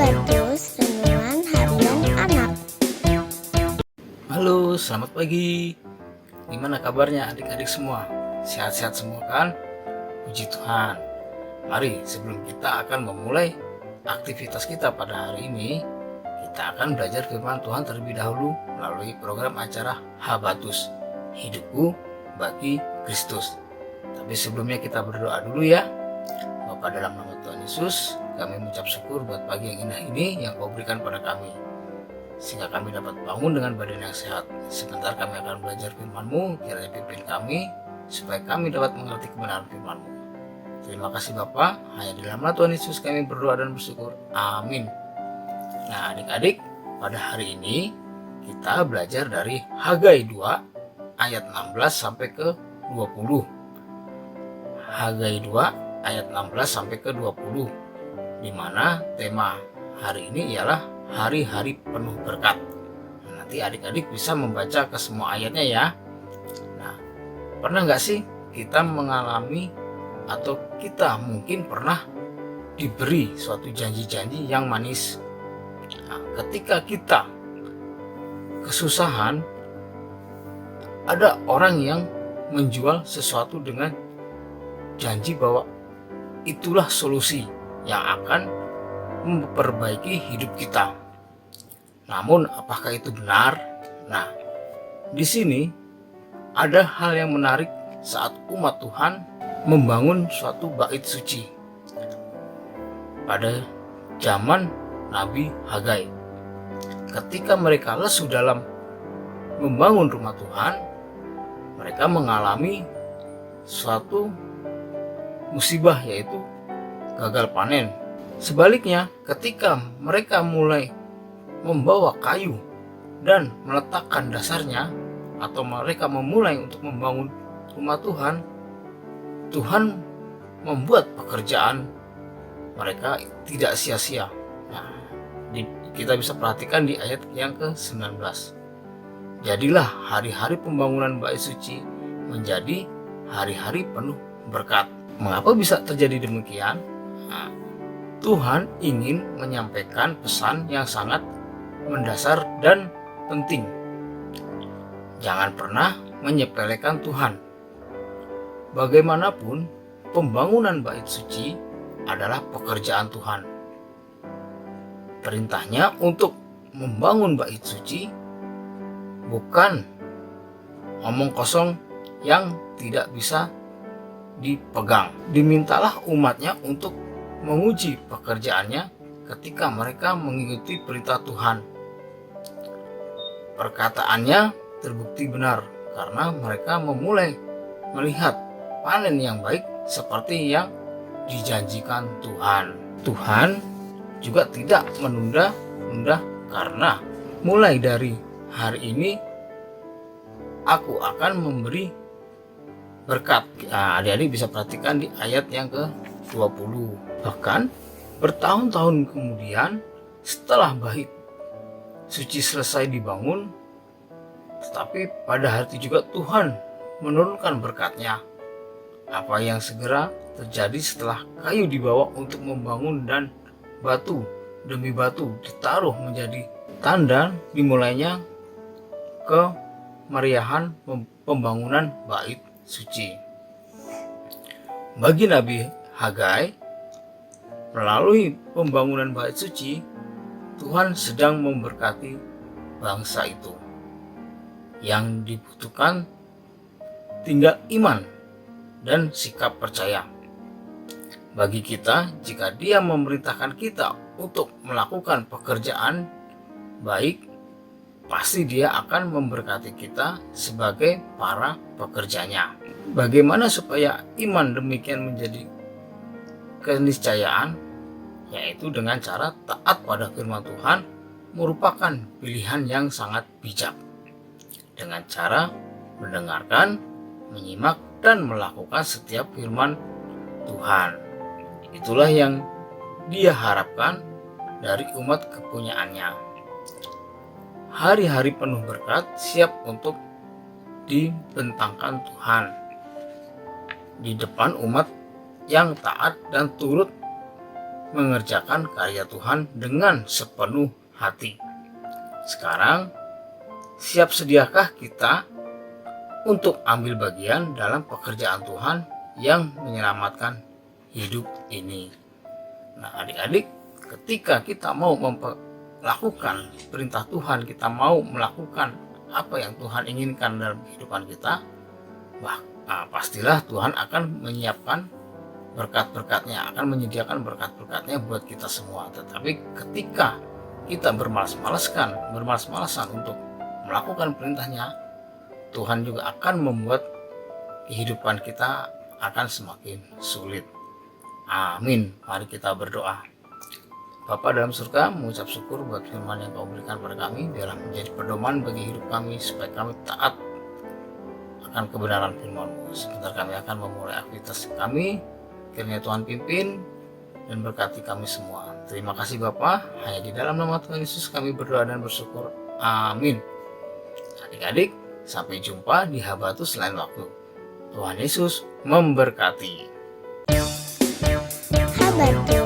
Sahabat Terus Renungan Harian Anak. Halo, selamat pagi. Gimana kabarnya adik-adik semua? Sehat-sehat semua kan? Puji Tuhan. Mari sebelum kita akan memulai aktivitas kita pada hari ini, kita akan belajar firman Tuhan terlebih dahulu melalui program acara Habatus, Hidupku Bagi Kristus. Tapi sebelumnya kita berdoa dulu ya. Bapa, dalam nama Tuhan Yesus, kami mengucap syukur buat pagi yang indah ini yang Kau berikan pada kami, sehingga kami dapat bangun dengan badan yang sehat. Sebentar kami akan belajar firman-Mu, kiranya pimpin kami, supaya kami dapat mengerti kebenaran firman-Mu. Terima kasih Bapa, hanya di dalam nama Tuhan Yesus kami berdoa dan bersyukur. Amin. Nah adik-adik, pada hari ini kita belajar dari Hagai 2 ayat 16 sampai ke 20. Hagai 2 ayat 16 sampai ke 20, di mana tema hari ini ialah hari-hari penuh berkat. Nanti adik-adik bisa membaca ke semua ayatnya ya. Nah, pernah nggak sih kita mengalami atau kita mungkin pernah diberi suatu janji-janji yang manis? Nah, ketika kita kesusahan, ada orang yang menjual sesuatu dengan janji bahwa itulah solusi yang akan memperbaiki hidup kita. Namun apakah itu benar? Nah, di sini ada hal yang menarik saat umat Tuhan membangun suatu bait suci pada zaman Nabi Hagai. Ketika mereka lesu dalam membangun rumah Tuhan, mereka mengalami suatu musibah, yaitu gagal panen. Sebaliknya, ketika mereka mulai membawa kayu dan meletakkan dasarnya, atau mereka memulai untuk membangun rumah Tuhan, Tuhan membuat pekerjaan mereka tidak sia-sia. Nah, kita bisa perhatikan di ayat yang ke-19. Jadilah hari-hari pembangunan bait suci menjadi hari-hari penuh berkat. Mengapa bisa terjadi demikian? Nah, Tuhan ingin menyampaikan pesan yang sangat mendasar dan penting. Jangan pernah menyepelekan Tuhan. Bagaimanapun, pembangunan bait suci adalah pekerjaan Tuhan. Perintahnya untuk membangun bait suci bukan omong kosong yang tidak bisa dipegang. Dimintalah umatnya untuk menguji pekerjaannya ketika mereka mengikuti perintah Tuhan. Perkataannya terbukti benar karena mereka memulai melihat panen yang baik seperti yang dijanjikan Tuhan. Tuhan juga tidak menunda-nunda, karena mulai dari hari ini aku akan memberi berkat. Nah, adik-adik bisa perhatikan di ayat yang ke-20. Bahkan bertahun-tahun kemudian setelah bait suci selesai dibangun, tetapi pada hari itu juga Tuhan menurunkan berkatnya. Apa yang segera terjadi setelah kayu dibawa untuk membangun dan batu demi batu ditaruh menjadi tanda dimulainya kemeriahan pembangunan bait suci. Bagi Nabi Hagai, melalui pembangunan bait suci, Tuhan sedang memberkati bangsa itu. Yang dibutuhkan tinggal iman dan sikap percaya. Bagi kita, jika Dia memerintahkan kita untuk melakukan pekerjaan baik, pasti Dia akan memberkati kita sebagai para pekerjanya. Bagaimana supaya iman demikian menjadi keniscayaan? Yaitu dengan cara taat pada firman Tuhan merupakan pilihan yang sangat bijak. Dengan cara mendengarkan, menyimak, dan melakukan setiap firman Tuhan. Itulah yang Dia harapkan dari umat kepunyaannya. Hari-hari penuh berkat siap untuk dibentangkan Tuhan di depan umat yang taat dan turut mengerjakan karya Tuhan dengan sepenuh hati. Sekarang, siap sediakah kita untuk ambil bagian dalam pekerjaan Tuhan yang menyelamatkan hidup ini? Nah, adik-adik, ketika kita mau melakukan perintah Tuhan, kita mau melakukan apa yang Tuhan inginkan dalam kehidupan kita, pastilah Tuhan akan menyiapkan berkat-berkatnya, akan menyediakan berkat-berkatnya buat kita semua. Tetapi ketika kita bermalas-malasan untuk melakukan perintahnya, Tuhan juga akan membuat kehidupan kita akan semakin sulit. Amin. Mari kita berdoa. Bapa dalam surga, mengucap syukur buat firman yang Kau berikan pada kami, biarlah menjadi pedoman bagi hidup kami supaya kami taat akan kebenaran firman-Mu. Sebentar kami akan memulai aktivitas kami, kiranya Tuhan pimpin dan berkati kami semua. Terima kasih Bapa, hanya di dalam nama Tuhan Yesus kami berdoa dan bersyukur. Amin. Adik-adik, sampai jumpa di Habatus lain waktu. Tuhan Yesus memberkati. Habatus